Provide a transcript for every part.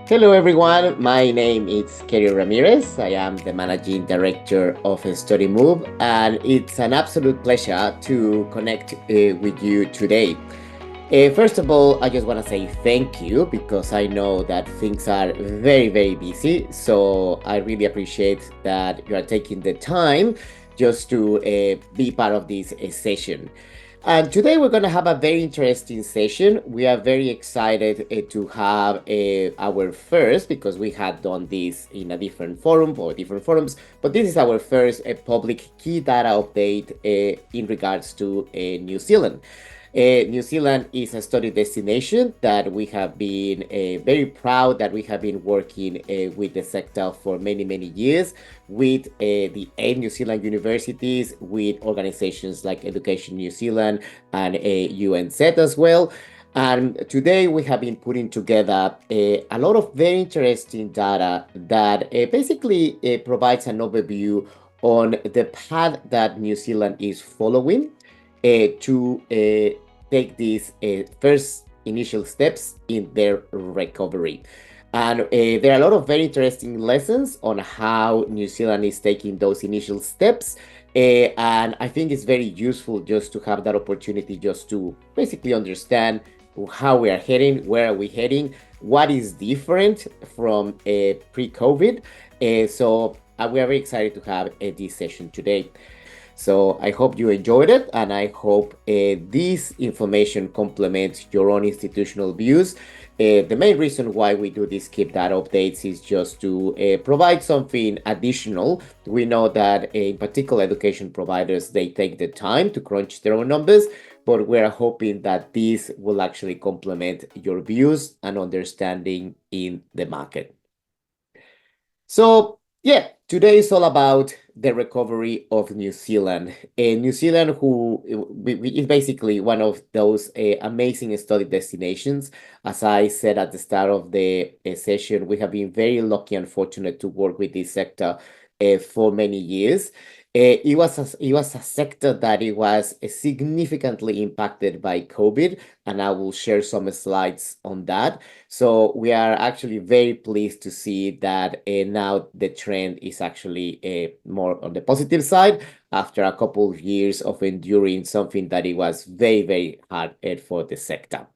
Hello, everyone. My name is Keri Ramirez. I am the managing director of Studymove, and it's an absolute pleasure to connect with you today. First of all, I just want to say thank you because I know that things are very, very busy. So I really appreciate that you are taking the time just to be part of this session. And today we're going to have a very interesting session. We are very excited to have our first, because we had done this in a different forum or different forums, but this is our first public key data update in regards to New Zealand. New Zealand is a study destination that we have been very proud that we have been working with the sector for many, many years with the 8 New Zealand universities, with organizations like Education New Zealand and UNZ as well. And today we have been putting together a lot of very interesting data that basically provides an overview on the path that New Zealand is following to take these first initial steps in their recovery. And there are a lot of very interesting lessons on how New Zealand is taking those initial steps. And I think it's very useful just to have that opportunity just to basically understand how we are heading, where are we heading, what is different from pre-COVID. So we are very excited to have this session today. So I hope you enjoyed it, and I hope this information complements your own institutional views. The main reason why we do these keep data updates is just to provide something additional. We know that in particular education providers, they take the time to crunch their own numbers, but we're hoping that this will actually complement your views and understanding in the market. So, yeah, today is all about the recovery of New Zealand. New Zealand, who is basically one of those amazing study destinations. As I said at the start of the session, we have been very lucky and fortunate to work with this sector for many years. It was a sector that it was significantly impacted by COVID, and I will share some slides on that. So we are actually very pleased to see that now the trend is actually more on the positive side after a couple of years of enduring something that it was very, very hard for the sector.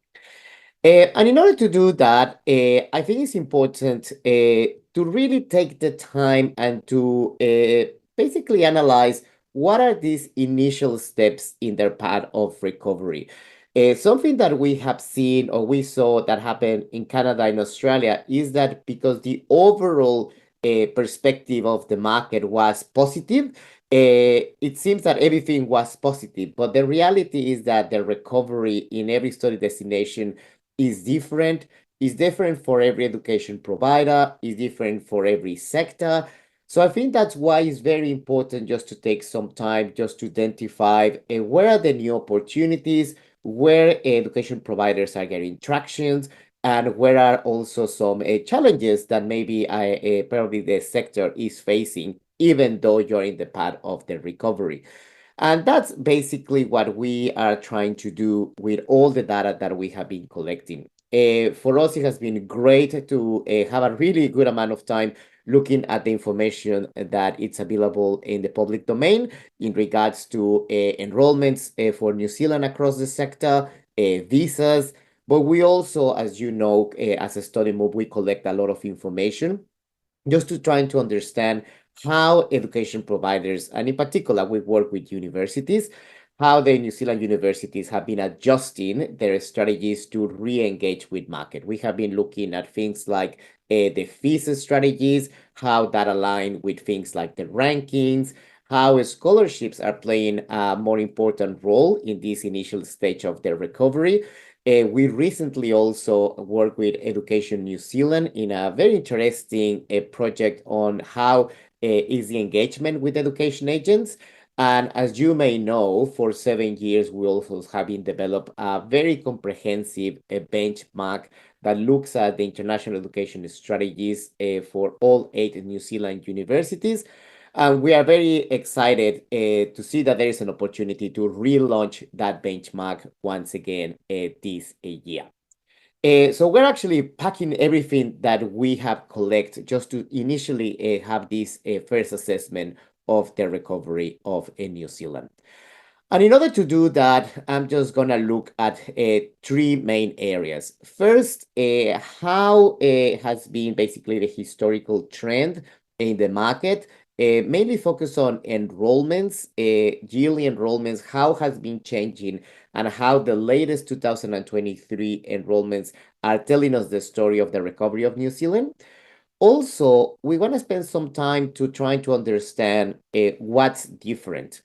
And in order to do that, I think it's important to really take the time and to basically analyze what are these initial steps in their path of recovery. Something that we have seen or we saw that happened in Canada and Australia is that because the overall perspective of the market was positive, it seems that everything was positive, but the reality is that the recovery in every study destination is different for every education provider, is different for every sector. So I think that's why it's very important just to take some time just to identify where are the new opportunities, where education providers are getting tractions, and where are also some challenges that maybe probably the sector is facing, even though you're in the path of the recovery. And that's basically what we are trying to do with all the data that we have been collecting. For us, it has been great to have a really good amount of time looking at the information that it's available in the public domain in regards to enrollments for New Zealand across the sector, visas. But we also, as you know, as a Studymove, we collect a lot of information just to trying to understand how education providers, and in particular, we work with universities, how the New Zealand universities have been adjusting their strategies to re-engage with market. We have been looking at things like the fees strategies, how that align with things like the rankings, how scholarships are playing a more important role in this initial stage of their recovery. We recently also worked with Education New Zealand in a very interesting project on how is the engagement with education agents. And as you may know, for 7 years, we also have been developed a very comprehensive benchmark that looks at the international education strategies for all 8 New Zealand universities. And we are very excited to see that there is an opportunity to relaunch that benchmark once again this year. So we're actually packing everything that we have collected just to initially have this first assessment of the recovery of New Zealand. And in order to do that, I'm just going to look at three main areas. First, how has been basically the historical trend in the market, mainly focus on enrollments, yearly enrollments, how has been changing, and how the latest 2023 enrollments are telling us the story of the recovery of New Zealand. Also, we want to spend some time to trying to understand what's different.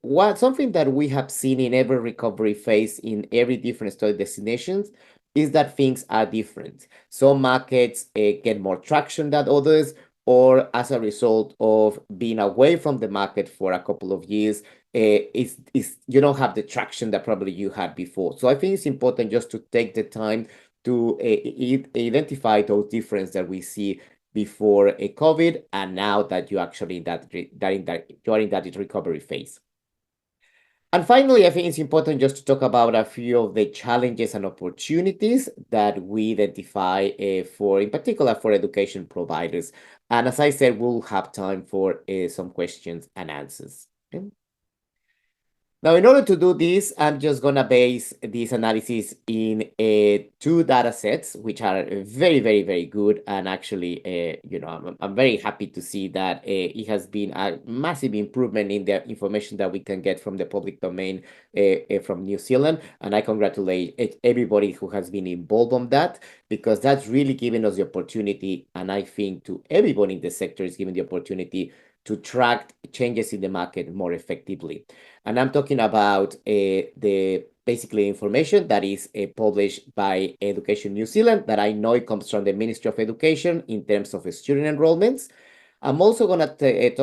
What something that we have seen in every recovery phase in every different study destinations is that things are different. Some markets get more traction than others, or as a result of being away from the market for a couple of years, you don't have the traction that probably you had before. So I think it's important just to take the time to identify those differences that we see before a COVID and now that you're actually you're in that recovery phase. And finally, I think it's important just to talk about a few of the challenges and opportunities that we identify for, in particular, for education providers. And as I said, we'll have time for some questions and answers. Okay? Now, in order to do this, I'm just going to base this analysis in two data sets, which are very, very, very good. And actually, I'm very happy to see that it has been a massive improvement in the information that we can get from the public domain from New Zealand. And I congratulate everybody who has been involved on that, because that's really giving us the opportunity. And I think to everybody in the sector is giving the opportunity to track changes in the market more effectively. And I'm talking about the basically information that is published by Education New Zealand, that I know it comes from the Ministry of Education in terms of student enrollments. I'm also going to take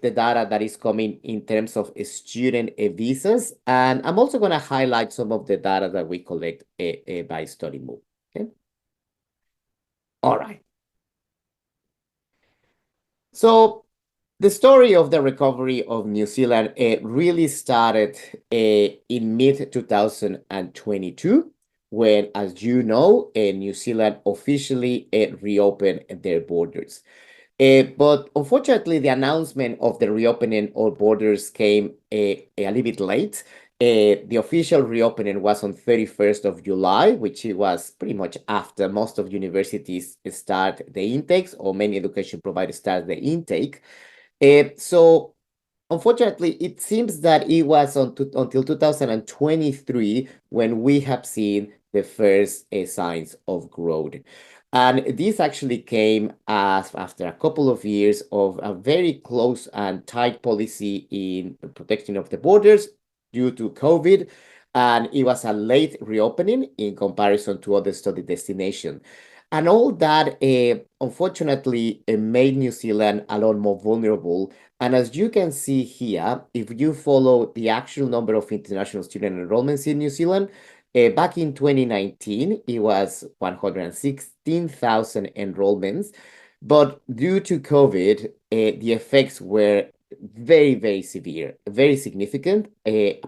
the data that is coming in terms of student visas, and I'm also going to highlight some of the data that we collect by Studymove. Okay? All right. So the story of the recovery of New Zealand really started in mid-2022, when, as you know, New Zealand officially reopened their borders. But unfortunately, the announcement of the reopening of borders came a little bit late. The official reopening was on 31st of July, which it was pretty much after most of universities start the intakes, or many education providers start the intake. So unfortunately, it seems that it was until 2023 when we have seen the first signs of growth. And this actually came after a couple of years of a very close and tight policy in protection of the borders due to COVID. And it was a late reopening in comparison to other study destinations. And all that, unfortunately, made New Zealand a lot more vulnerable. And as you can see here, if you follow the actual number of international student enrollments in New Zealand, back in 2019, it was 116,000 enrollments. But due to COVID, the effects were very, very severe, very significant.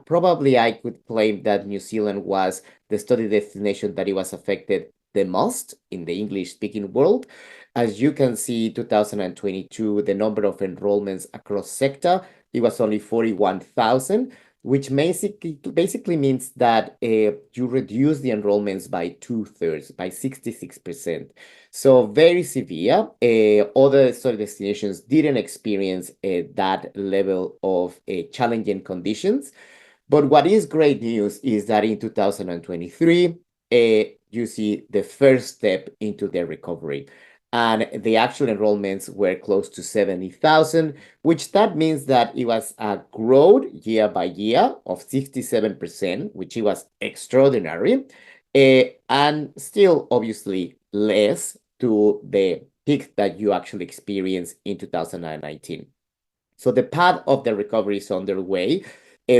Probably I could claim that New Zealand was the study destination that it was affected the most in the English-speaking world. As you can see, 2022, the number of enrollments across sector, it was only 41,000, which basically means that you reduce the enrollments by 2/3, by 66%. So very severe. Other study destinations didn't experience that level of challenging conditions. But what is great news is that in 2023, you see the first step into the recovery. And the actual enrollments were close to 70,000, which that means that it was a growth year by year of 67%, which it was extraordinary, and still obviously less to the peak that you actually experienced in 2019. So the path of the recovery is underway.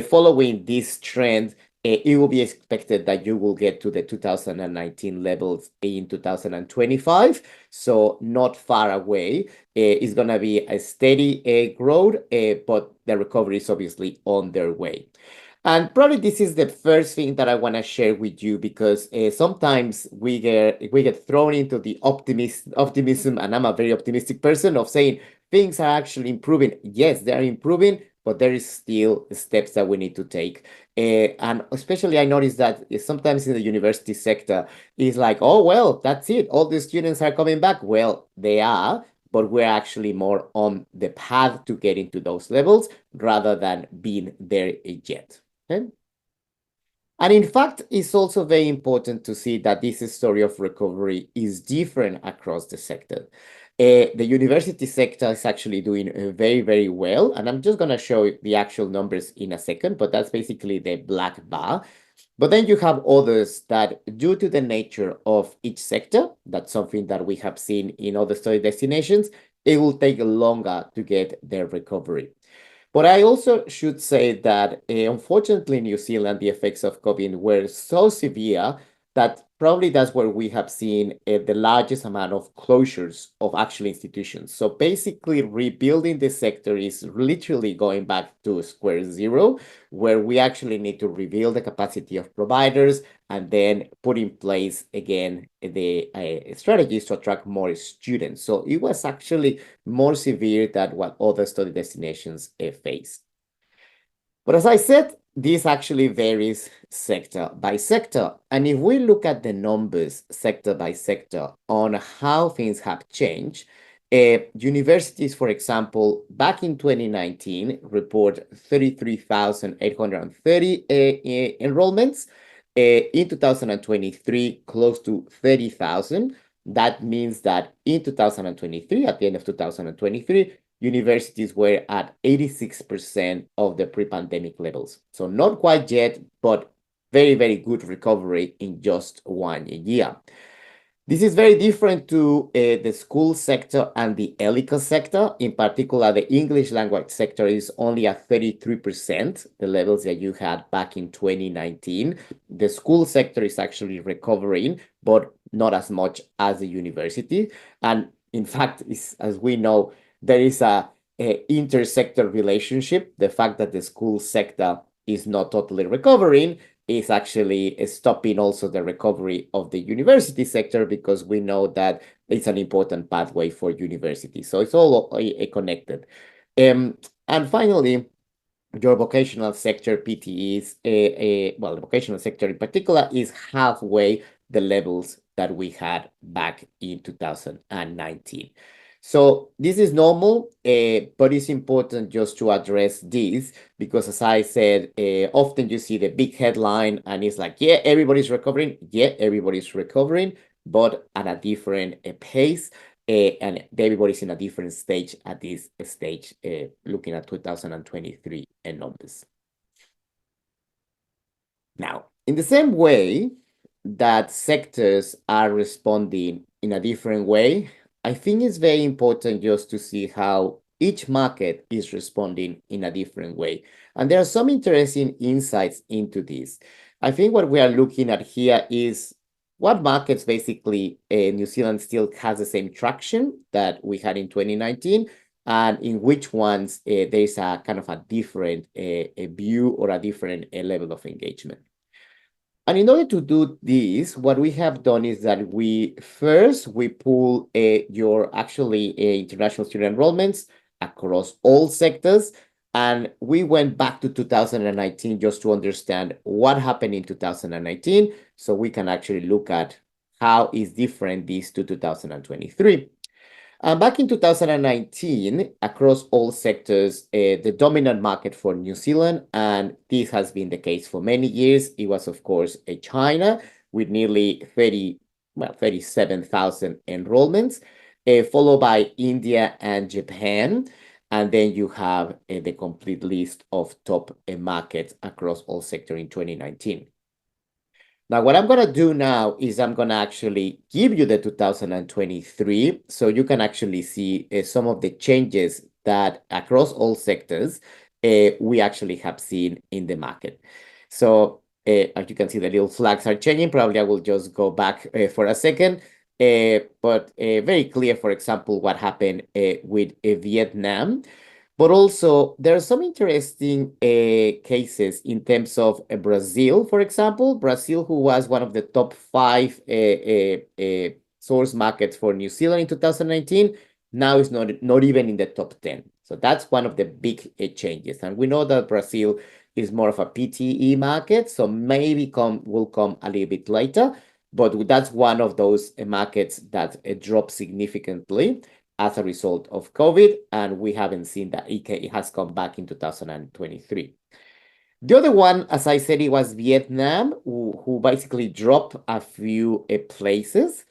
Following this trend, it will be expected that you will get to the 2019 levels in 2025. So not far away. It's going to be a steady growth, but the recovery is obviously on their way. And probably this is the first thing that I want to share with you because sometimes we get thrown into the optimism, and I'm a very optimistic person of saying things are actually improving. Yes, they are improving, but there is still steps that we need to take. And especially I noticed that sometimes in the university sector, it's like, oh well, that's it. All the students are coming back. Well, they are, but we're actually more on the path to getting to those levels rather than being there yet. Okay? And in fact, it's also very important to see that this story of recovery is different across the sector. The university sector is actually doing very, very well. And I'm just going to show the actual numbers in a second, but that's basically the black bar. But then you have others that, due to the nature of each sector, that's something that we have seen in other study destinations, it will take longer to get their recovery. But I also should say that unfortunately in New Zealand, the effects of COVID were so severe that probably that's where we have seen the largest amount of closures of actual institutions. So basically rebuilding the sector is literally going back to square zero, where we actually need to rebuild the capacity of providers and then put in place again the strategies to attract more students. So it was actually more severe than what other study destinations face. But as I said, this actually varies sector by sector. And if we look at the numbers sector by sector on how things have changed, universities, for example, back in 2019 report 33,830 enrollments. In 2023, close to 30,000. That means that in 2023, at the end of 2023, universities were at 86% of the pre-pandemic levels. So not quite yet, but very, very good recovery in just 1 year. This is very different to the school sector and the ELICA sector. In particular, the English language sector is only at 33%, the levels that you had back in 2019. The school sector is actually recovering, but not as much as the university. And in fact, as we know, there is a intersector relationship. The fact that the school sector is not totally recovering is actually stopping also the recovery of the university sector, because we know that it's an important pathway for universities. So it's all connected. And finally, your vocational sector, PTEs, well, the vocational sector in particular, is halfway the levels that we had back in 2019. So this is normal, but it's important just to address this because, as I said, often you see the big headline and it's like, yeah, everybody's recovering. Yeah, everybody's recovering, but at a different pace. And everybody's in a different stage at this stage, looking at 2023 numbers. Now, in the same way that sectors are responding in a different way, I think it's very important just to see how each market is responding in a different way. And there are some interesting insights into this. I think what we are looking at here is what markets basically New Zealand still has the same traction that we had in 2019, and in which ones there's a kind of a different a view or a different level of engagement. And in order to do this, what we have done is that we pull your actually international student enrollments across all sectors. And we went back to 2019 just to understand what happened in 2019, so we can actually look at how is different this to 2023. Back in 2019, across all sectors, the dominant market for New Zealand, and this has been the case for many years, it was, of course, China with nearly 37,000 enrollments, followed by India and Japan. And then you have the complete list of top markets across all sectors in 2019. Now, what I'm going to do now is I'm going to actually give you the 2023 so you can actually see some of the changes that across all sectors we actually have seen in the market. So as you can see, the little flags are changing. Probably I will just go back for a second. But very clear, for example, what happened with Vietnam. But also, there are some interesting cases in terms of Brazil, for example. Brazil, who was one of the top five source markets for New Zealand in 2019, now is not even in the top 10. So that's one of the big changes. And we know that Brazil is more of a PTE market, so maybe will come a little bit later. But that's one of those markets that dropped significantly as a result of COVID, and we haven't seen that it has come back in 2023. The other one, as I said, it was Vietnam, who basically dropped a few places.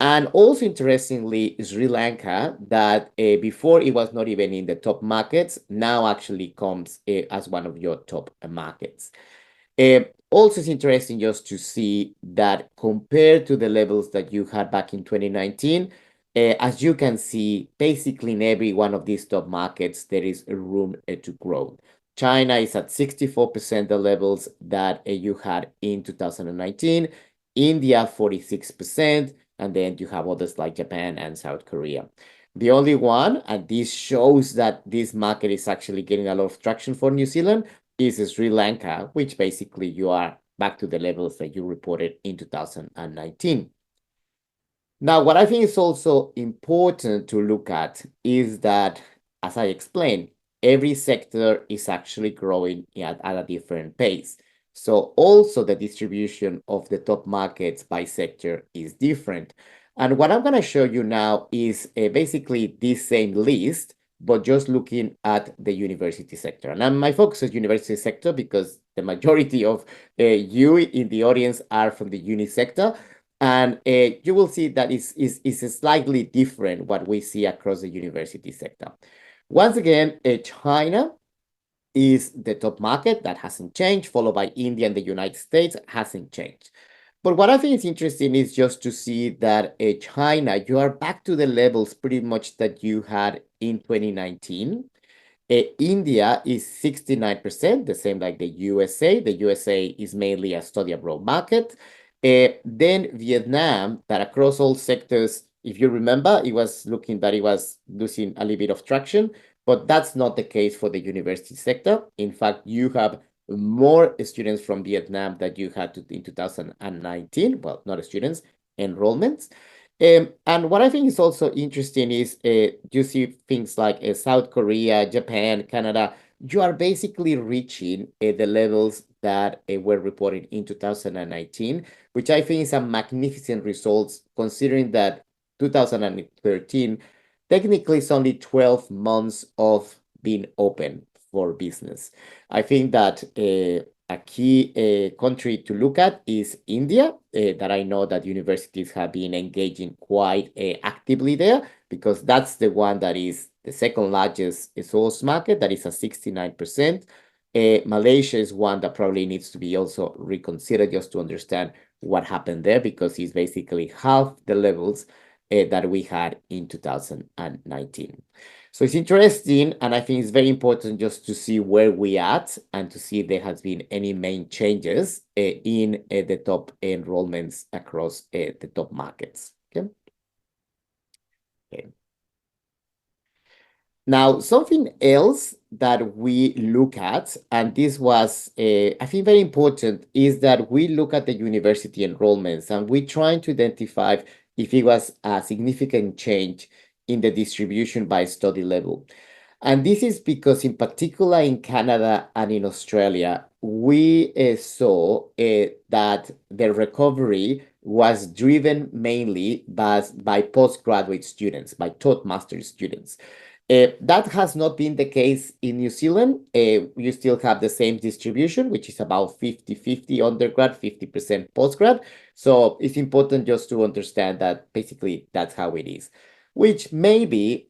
And also, interestingly, Sri Lanka, that before it was not even in the top markets, now actually comes as one of your top markets. Also, it's interesting just to see that compared to the levels that you had back in 2019, as you can see, basically in every one of these top markets, there is room to grow. China is at 64% the levels that you had in 2019, India 46%, and then you have others like Japan and South Korea. The only one, and this shows that this market is actually getting a lot of traction for New Zealand, is Sri Lanka, which basically you are back to the levels that you reported in 2019. Now, what I think is also important to look at is that, as I explained, every sector is actually growing at a different pace. So also the distribution of the top markets by sector is different. And what I'm going to show you now is basically this same list, but just looking at the university sector. And my focus is university sector because the majority of you in the audience are from the uni sector. And you will see that is slightly different what we see across the university sector. Once again, China is the top market. That hasn't changed, followed by India and the United States, hasn't changed. But what I think is interesting is just to see that China, you are back to the levels pretty much that you had in 2019. India is 69%, the same like the USA. The USA is mainly a study abroad market. Then Vietnam, that across all sectors, if you remember, it was looking that it was losing a little bit of traction, but that's not the case for the university sector. In fact, you have more students from Vietnam that you had in 2019. Well, not students, enrollments. And what I think is also interesting is you see things like South Korea, Japan, Canada. You are basically reaching the levels that were reported in 2019, which I think is a magnificent results considering that 2013 technically is only 12 months of being open for business. I think that a key country to look at is India, that I know that universities have been engaging quite actively there because that's the one that is the second largest source market, that is a 69%. Malaysia is one that probably needs to be also reconsidered just to understand what happened there because it's basically half the levels that we had in 2019. So it's interesting, and I think it's very important just to see where we at and to see if there has been any main changes in the top enrollments across the top markets. Okay. Okay. Now, something else that we look at, and this was, I think, very important, is that we look at the university enrollments and we trying to identify if it was a significant change in the distribution by study level. And this is because, in particular, in Canada and in Australia, we saw that the recovery was driven mainly by postgraduate students, by master's students. That has not been the case in New Zealand. You still have the same distribution, which is about 50-50 undergrad, 50% postgrad. So it's important just to understand that basically that's how it is, which maybe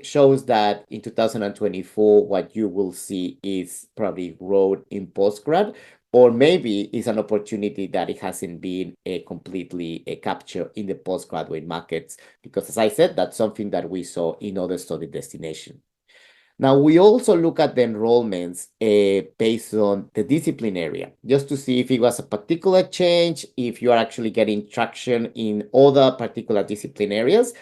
shows that in 2024, what you will see is probably growth in postgrad, or maybe it's an opportunity that it hasn't been completely captured in the postgraduate markets, because as I said, that's something that we saw in other study destinations. Now, we also look at the enrollments based on the discipline area, just to see if it was a particular change, if you are actually getting traction in other particular discipline areas.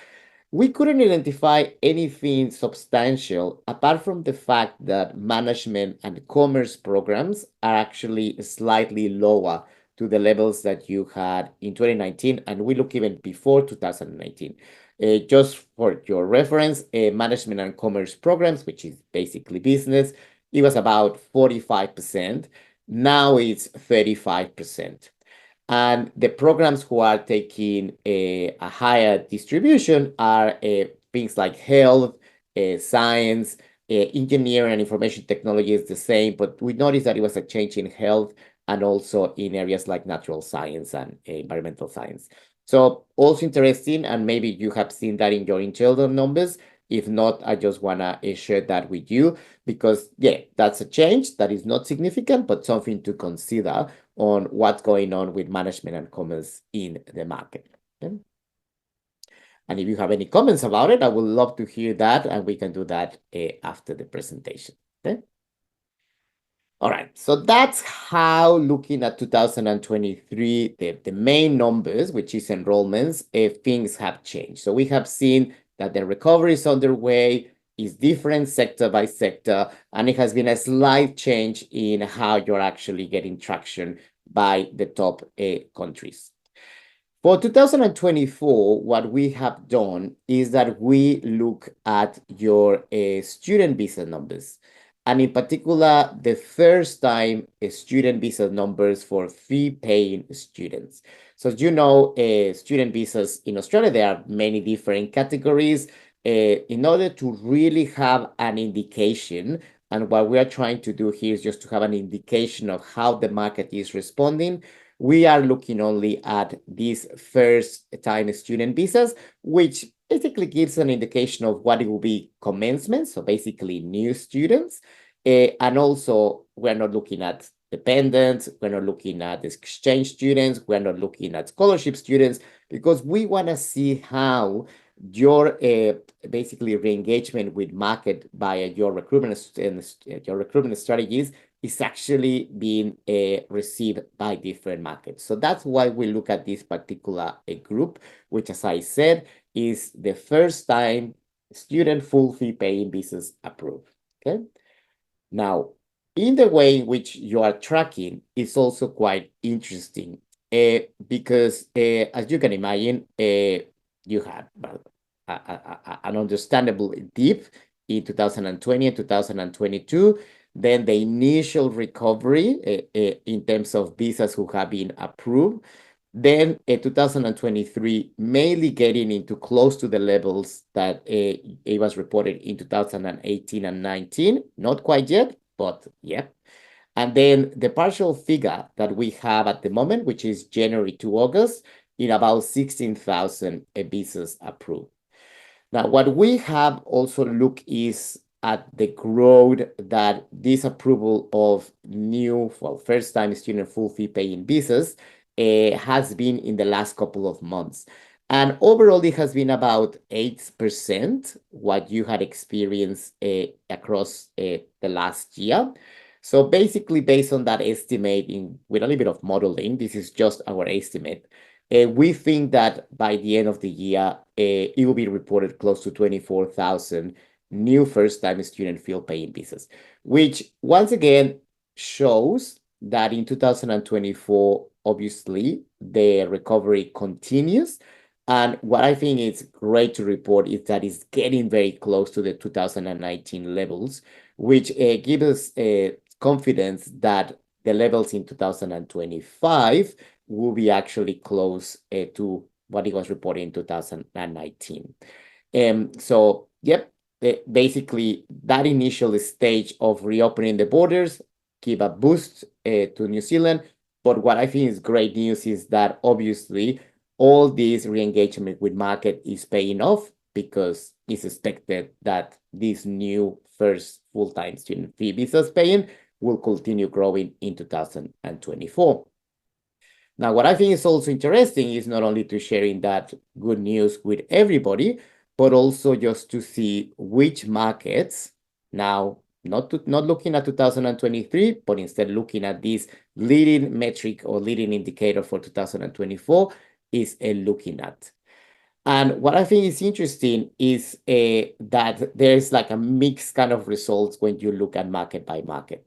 We couldn't identify anything substantial apart from the fact that management and commerce programs are actually slightly lower to the levels that you had in 2019, and we look even before 2019. Just for your reference, management and commerce programs, which is basically business, it was about 45%. Now it's 35%. And the programs who are taking a higher distribution are things like health, science, engineering and information technology is the same, but we noticed that it was a change in health and also in areas like natural science and environmental science. So also interesting, and maybe you have seen that in your internal numbers. If not, I just want to share that with you because, yeah, that's a change that is not significant, but something to consider on what's going on with management and commerce in the market. Okay? And if you have any comments about it, I would love to hear that, and we can do that after the presentation. Okay? All right, so that's how looking at 2023, the main numbers, which is enrollments, things have changed. So we have seen that the recovery is underway, is different sector by sector, and it has been a slight change in how you're actually getting traction by the top countries. For 2024, what we have done is that we look at your student visa numbers, and in particular, the first time student visa numbers for fee-paying students. So as you know, student visas in Australia, there are many different categories. In order to really have an indication, and what we are trying to do here is just to have an indication of how the market is responding, we are looking only at these first-time student visas, which basically gives an indication of what it will be commencement, so basically new students. And also, we're not looking at dependents, we're not looking at exchange students, we're not looking at scholarship students, because we want to see how your basically re-engagement with market via your recruitment strategies is actually being received by different markets. So that's why we look at this particular group, which, as I said, is the first time student full fee paying visas approved. Okay. Now, in the way in which you are tracking is also quite interesting because, as you can imagine, you had an understandable dip in 2020 and 2022. Then the initial recovery in terms of visas who have been approved. Then 2023, mainly getting into close to the levels that it was reported in 2018 and 19. Not quite yet, but yeah. And then the partial figure that we have at the moment, which is January to August, in about 16,000 visas approved. Now, what we have also looked is at the growth that this approval of new, well, first-time student full fee paying visas has been in the last couple of months. And overall, it has been about 8% what you had experienced across the last year. So basically, based on that estimate, with a little bit of modeling, this is just our estimate, we think that by the end of the year, it will be reported close to 24,000 new first-time student field paying visas, which once again shows that in 2024, obviously, the recovery continues. And what I think is great to report is that it's getting very close to the 2019 levels, which gives us confidence that the levels in 2025 will be actually close to what it was reported in 2019. So, yep, basically that initial stage of reopening the borders give a boost to New Zealand. But what I think is great news is that obviously all this re-engagement with market is paying off because it's expected that this new first full-time student fee visas paying will continue growing in 2024. Now, what I think is also interesting is not only to sharing that good news with everybody, but also just to see which markets now, not looking at 2023, but instead looking at this leading metric or leading indicator for 2024 is looking at. And what I think is interesting is that there's like a mixed kind of results when you look at market by market.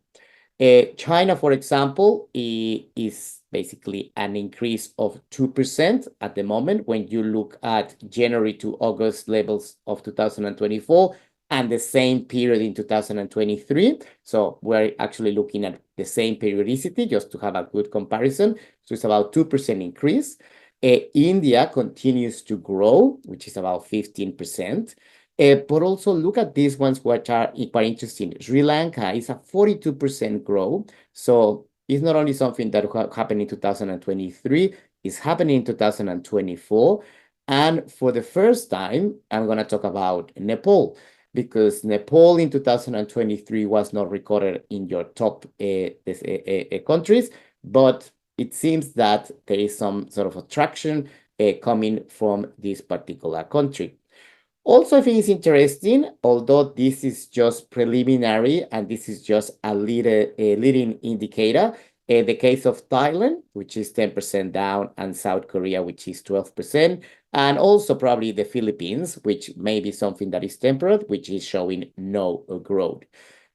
China, for example, is basically an increase of 2% at the moment when you look at January to August levels of 2024 and the same period in 2023. So we're actually looking at the same periodicity just to have a good comparison. So it's about 2% increase. India continues to grow, which is about 15%. But also look at these ones which are quite interesting. Sri Lanka is a 42% growth. So it's not only something that happened in 2023, it's happening in 2024. And for the first time, I'm going to talk about Nepal, because Nepal in 2023 was not recorded in your top countries, but it seems that there is some sort of attraction coming from this particular country. Also, I think it's interesting, although this is just preliminary and this is just a leading indicator, the case of Thailand, which is 10% down, and South Korea, which is 12%, and also probably the Philippines, which may be something that is temperate, which is showing no growth.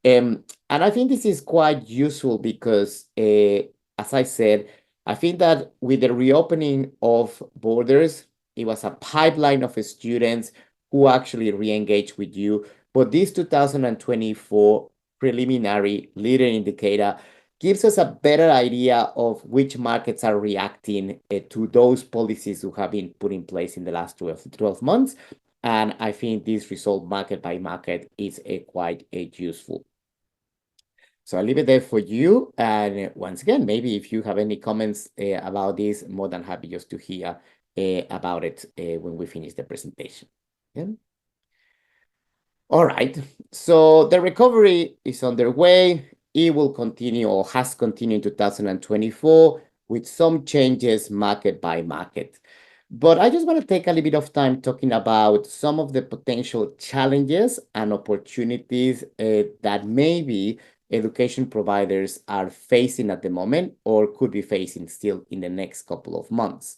And I think this is quite useful because, as I said, I think that with the reopening of borders, it was a pipeline of students who actually re-engage with you. But this 2024 preliminary leader indicator gives us a better idea of which markets are reacting to those policies who have been put in place in the last 12 months. And I think this result market by market is quite useful. So I'll leave it there for you. And once again, maybe if you have any comments about this, more than happy just to hear about it when we finish the presentation. Yeah. All right, so the recovery is underway. It will continue or has continued in 2024 with some changes market by market. But I just want to take a little bit of time talking about some of the potential challenges and opportunities that maybe education providers are facing at the moment or could be facing still in the next couple of months.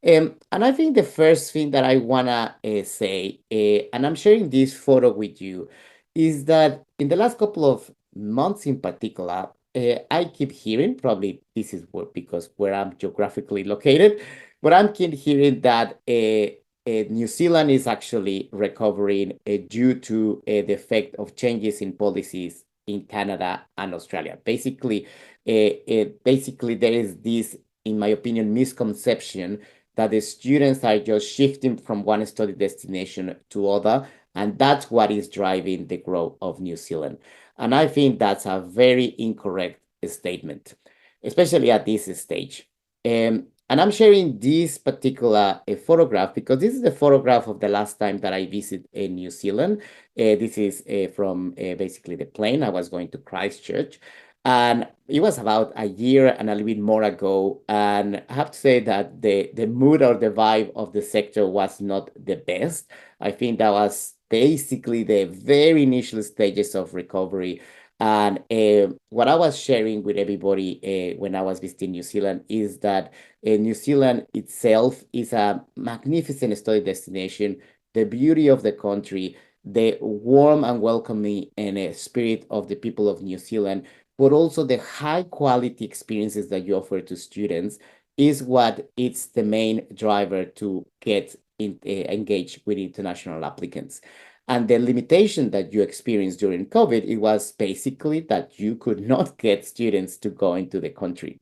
And I think the first thing that I wanna say, and I'm sharing this photo with you, is that in the last couple of months in particular, I keep hearing, probably this is because where I'm geographically located, but I'm keep hearing that New Zealand is actually recovering due to the effect of changes in policies in Canada and Australia. Basically, there is this, in my opinion, misconception that the students are just shifting from one study destination to other, and that's what is driving the growth of New Zealand. And I think that's a very incorrect statement, especially at this stage. And I'm sharing this particular photograph because this is the photograph of the last time that I visited New Zealand. This is from basically the plane. I was going to Christchurch. And it was about a year and a little bit more ago. And I have to say that the mood or the vibe of the sector was not the best. I think that was basically the very initial stages of recovery. And what I was sharing with everybody when I was visiting New Zealand is that New Zealand itself is a magnificent study destination. The beauty of the country, the warm and welcoming and spirit of the people of New Zealand, but also the high quality experiences that you offer to students is what it's the main driver to get engaged with international applicants. And the limitation that you experienced during COVID, it was basically that you could not get students to go into the country.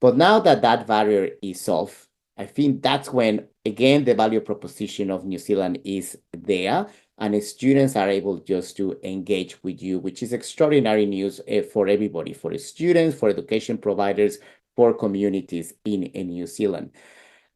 But now that that barrier is off, I think that's when, again, the value proposition of New Zealand is there, and students are able just to engage with you, which is extraordinary news for everybody, for the students, for education providers, for communities in New Zealand.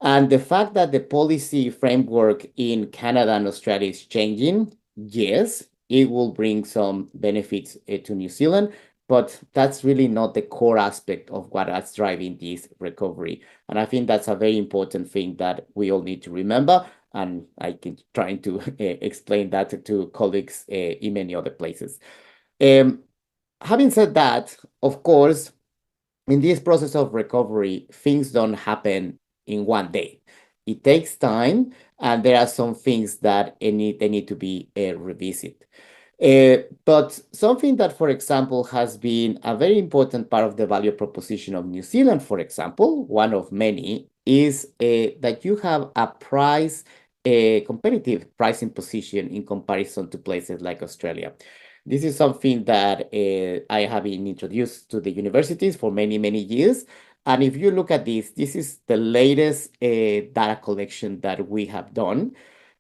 And the fact that the policy framework in Canada and Australia is changing, yes, it will bring some benefits to New Zealand, but that's really not the core aspect of what is driving this recovery. And I think that's a very important thing that we all need to remember. And I can try to explain that to colleagues in many other places. Having said that, of course, in this process of recovery, things don't happen in one day. It takes time, and there are some things that they need to be revisited. But something that, for example, has been a very important part of the value proposition of New Zealand, for example, one of many, is that you have a competitive pricing position in comparison to places like Australia. This is something that I have been introduced to the universities for many, many years. And if you look at this is the latest data collection that we have done,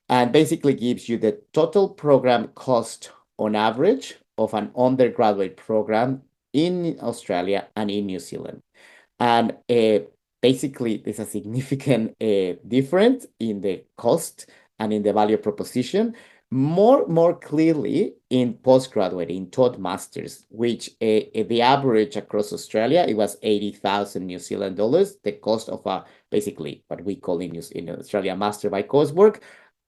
and basically gives you the total program cost on average of an undergraduate program in Australia and in New Zealand. And basically, there's a significant difference in the cost and in the value proposition. More clearly in postgraduate, in taught masters, which the average across Australia, it was 80,000 New Zealand dollars, the cost of basically what we call in Australia master by coursework,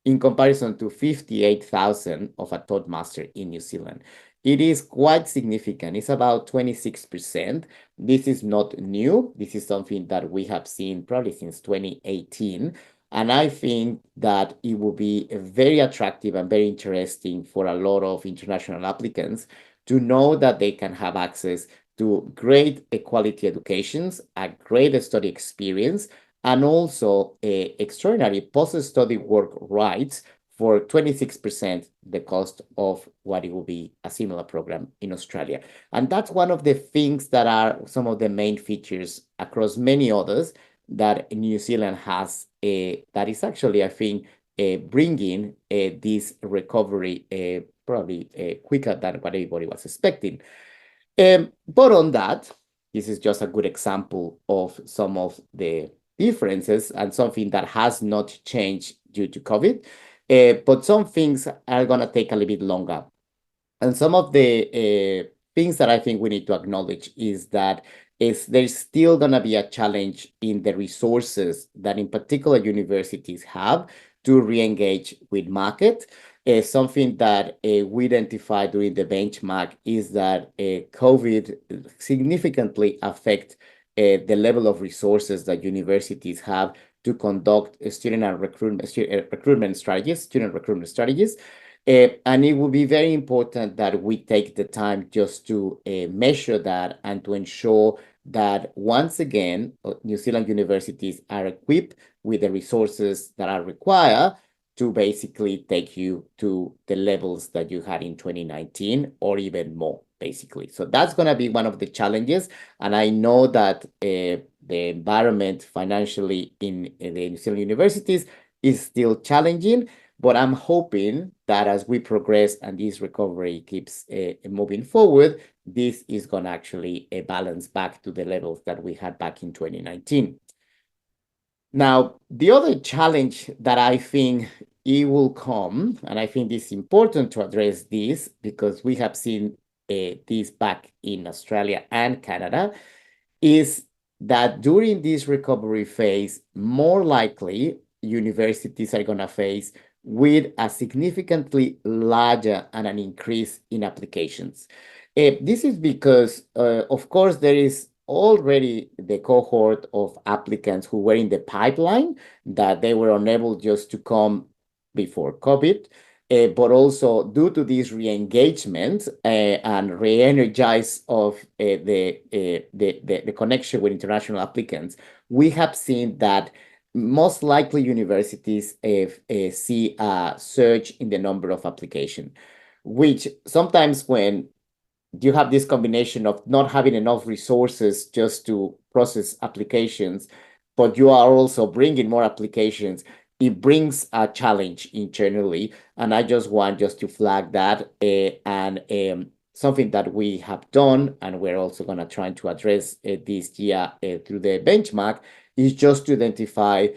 in comparison to 58,000 of a taught master in New Zealand. It is quite significant. It's about 26%. This is not new. This is something that we have seen probably since 2018. And I think that it will be very attractive and very interesting for a lot of international applicants to know that they can have access to great quality educations, a great study experience, and also extraordinary post-study work rights for 26% the cost of what it will be a similar program in Australia. And that's one of the things that are some of the main features across many others that New Zealand has that is actually, I think, bringing this recovery probably quicker than what everybody was expecting. But on that, this is just a good example of some of the differences and something that has not changed due to COVID. But some things are going to take a little bit longer. And some of the things that I think we need to acknowledge is that there's still going to be a challenge in the resources that in particular universities have to re-engage with market. Something that we identified during the benchmark is that COVID significantly affect the level of resources that universities have to conduct student recruitment strategies. And it will be very important that we take the time just to measure that and to ensure that once again, New Zealand universities are equipped with the resources that are required to basically take you to the levels that you had in 2019 or even more, basically. So that's going to be one of the challenges. And I know that the environment financially in the New Zealand universities is still challenging, but I'm hoping that as we progress and this recovery keeps moving forward, this is going to actually balance back to the levels that we had back in 2019. Now, the other challenge that I think it will come, and I think it's important to address this because we have seen this back in Australia and Canada, is that during this recovery phase, more likely universities are going to face with a significantly larger and an increase in applications. This is because, of course, there is already the cohort of applicants who were in the pipeline that they were unable just to come before COVID. But also due to this re-engagement and re-energize of the connection with international applicants, we have seen that most likely universities see a surge in the number of applications, which sometimes when you have this combination of not having enough resources just to process applications, but you are also bringing more applications, it brings a challenge internally. And I just want to flag that and something that we have done, and we're also going to try to address this year through the benchmark, is just to identify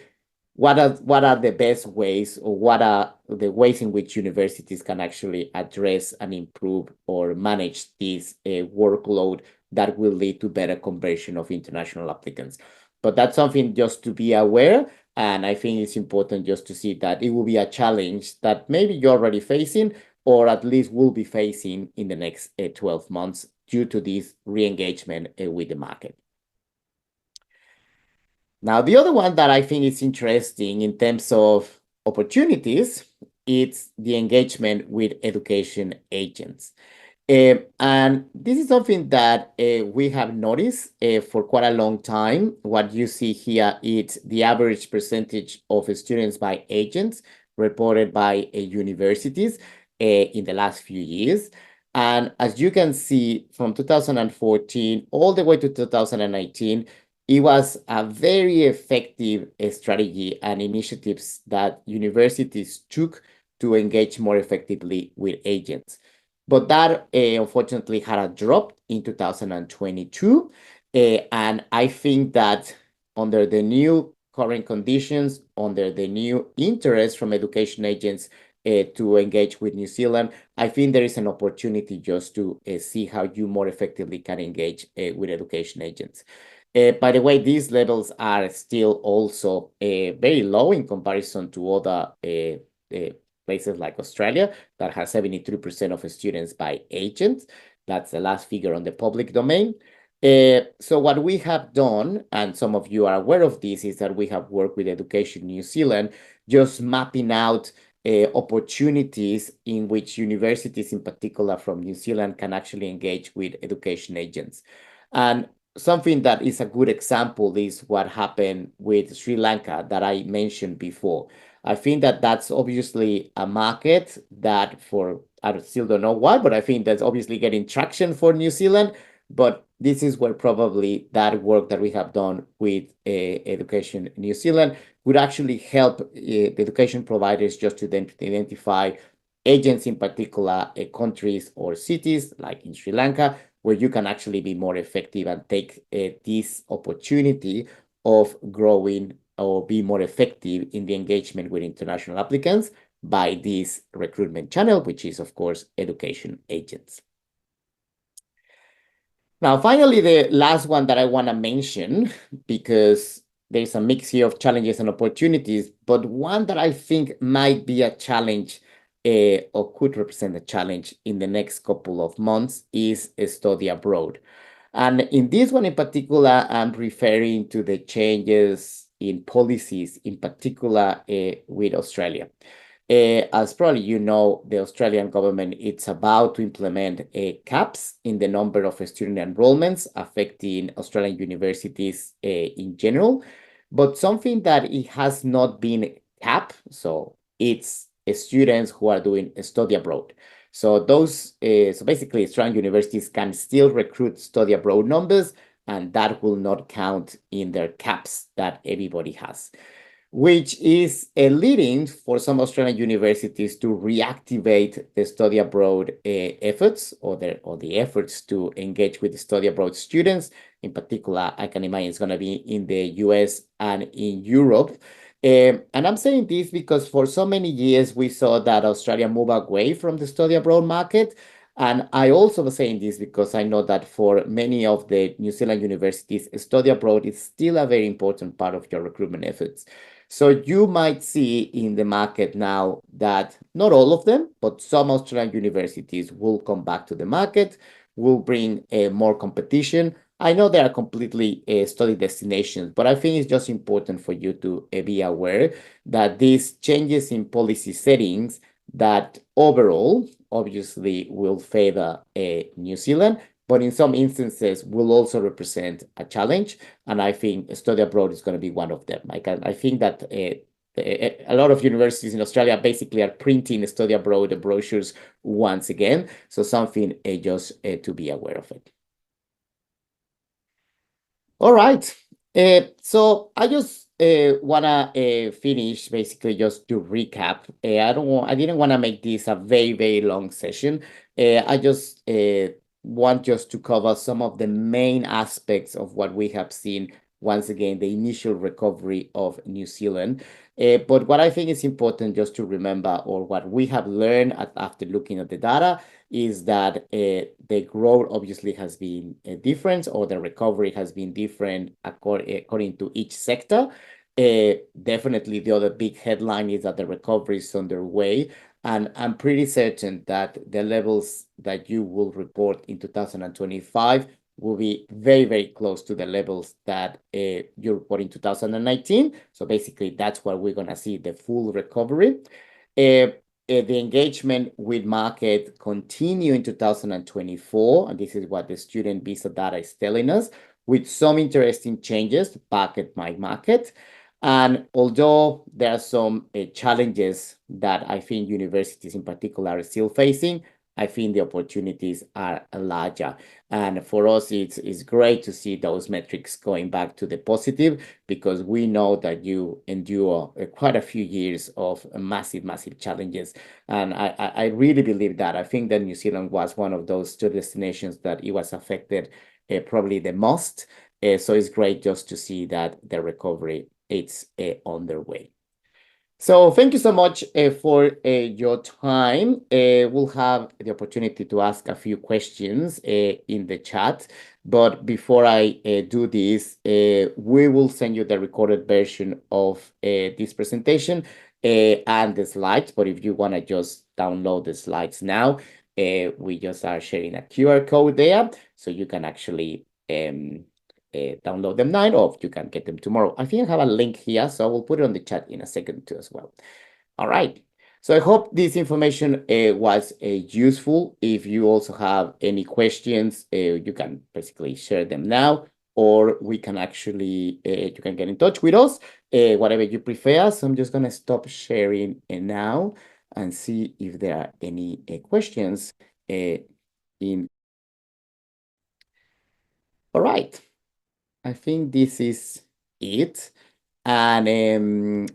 what are the best ways, or what are the ways in which universities can actually address and improve or manage this workload that will lead to better conversion of international applicants. But that's something just to be aware. And I think it's important just to see that it will be a challenge that maybe you're already facing, or at least will be facing in the next 12 months due to this re-engagement with the market. Now, the other one that I think is interesting in terms of opportunities, it's the engagement with education agents. And this is something that we have noticed for quite a long time. What you see here is the average percentage of students by agents reported by universities in the last few years. And as you can see, from 2014 all the way to 2019, it was a very effective strategy and initiatives that universities took to engage more effectively with agents. But that unfortunately had a drop in 2022. And I think that under the new current conditions, under the new interest from education agents to engage with New Zealand, I think there is an opportunity just to see how you more effectively can engage with education agents. By the way, these levels are still also very low in comparison to other places like Australia, that has 73% of students by agents. That's the last figure on the public domain. So what we have done, and some of you are aware of this, is that we have worked with Education New Zealand, just mapping out opportunities in which universities in particular from New Zealand can actually engage with education agents. And something that is a good example is what happened with Sri Lanka that I mentioned before. I think that that's obviously a market that I still don't know why, but I think that's obviously getting traction for New Zealand. But this is where probably that work that we have done with Education New Zealand would actually help the education providers just to identify agents in particular countries or cities like in Sri Lanka, where you can actually be more effective and take this opportunity of growing or be more effective in the engagement with international applicants by this recruitment channel, which is, of course, education agents. Now, finally, the last one that I want to mention, because there's a mix here of challenges and opportunities, but one that I think might be a challenge or could represent a challenge in the next couple of months is a study abroad. And in this one in particular, I'm referring to the changes in policies, in particular with Australia. As probably you know, the Australian government it's about to implement caps in the number of student enrollments affecting Australian universities in general, but something that it has not been capped, so it's students who are doing a study abroad. So basically Australian universities can still recruit study abroad numbers, and that will not count in their caps that everybody has, which is leading for some Australian universities to reactivate the study abroad efforts or the efforts to engage with the study abroad students. In particular, I can imagine it's going to be in the US and in Europe. And I'm saying this because for so many years, we saw that Australia move away from the study abroad market. And I also was saying this because I know that for many of the New Zealand universities, study abroad is still a very important part of your recruitment efforts. So you might see in the market now that not all of them, but some Australian universities will come back to the market, will bring more competition. I know they are completely study destinations, but I think it's just important for you to be aware that these changes in policy settings that overall obviously will favor New Zealand, but in some instances will also represent a challenge. And I think study abroad is going to be one of them. I think that a lot of universities in Australia basically are printing study abroad brochures once again. So something just to be aware of it. All right. So I just wanna finish basically just to recap. I didn't want to make this a very, very long session. I just want just to cover some of the main aspects of what we have seen. Once again, the initial recovery of New Zealand. But what I think is important just to remember, or what we have learned after looking at the data, is that the growth obviously has been different, or the recovery has been different according to each sector. Definitely the other big headline is that the recovery is underway, and I'm pretty certain that the levels that you will report in 2025 will be very, very close to the levels that you report in 2019. So basically, that's where we're going to see the full recovery. The engagement with market continue in 2024, and this is what the student visa data is telling us, with some interesting changes back at my market. And although there are some challenges that I think universities in particular are still facing, I think the opportunities are larger. And for us, it's great to see those metrics going back to the positive, because we know that you endure quite a few years of massive, massive challenges. And I really believe that. I think that New Zealand was one of those two destinations that it was affected probably the most. So it's great just to see that the recovery it's on their way. So thank you so much for your time. We'll have the opportunity to ask a few questions in the chat. But before I do this, we will send you the recorded version of this presentation and the slides. But if you want to just download the slides now, we just are sharing a QR code there, so you can actually download them now, or you can get them tomorrow. I think I have a link here, so I will put it on the chat in a second too as well. All right. So I hope this information was useful. If you also have any questions, you can basically share them now, or we can actually, you can get in touch with us, whatever you prefer. So I'm just going to stop sharing now and see if there are any questions in. All right. I think this is it. And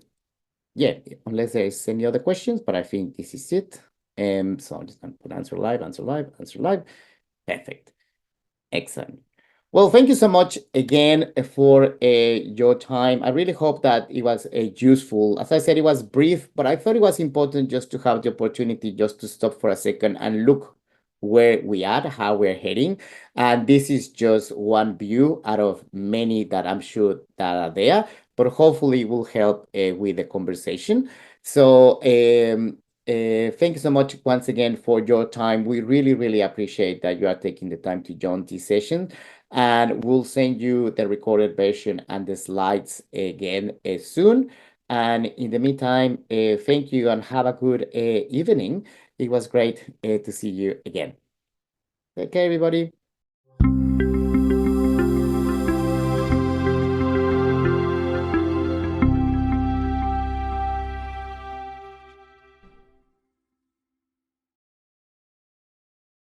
yeah, unless there's any other questions, but I think this is it. So I'm just going to put answer live, answer live, answer live. Perfect. Excellent. Well, thank you so much again for your time. I really hope that it was useful. As I said, it was brief, but I thought it was important just to have the opportunity just to stop for a second and look where we are, how we're heading. And this is just one view out of many that I'm sure that are there, but hopefully it will help with the conversation. So thank you so much once again for your time. We really, really appreciate that you are taking the time to join this session. And we'll send you the recorded version and the slides again soon. And in the meantime, thank you and have a good evening. It was great to see you again. Take care, everybody.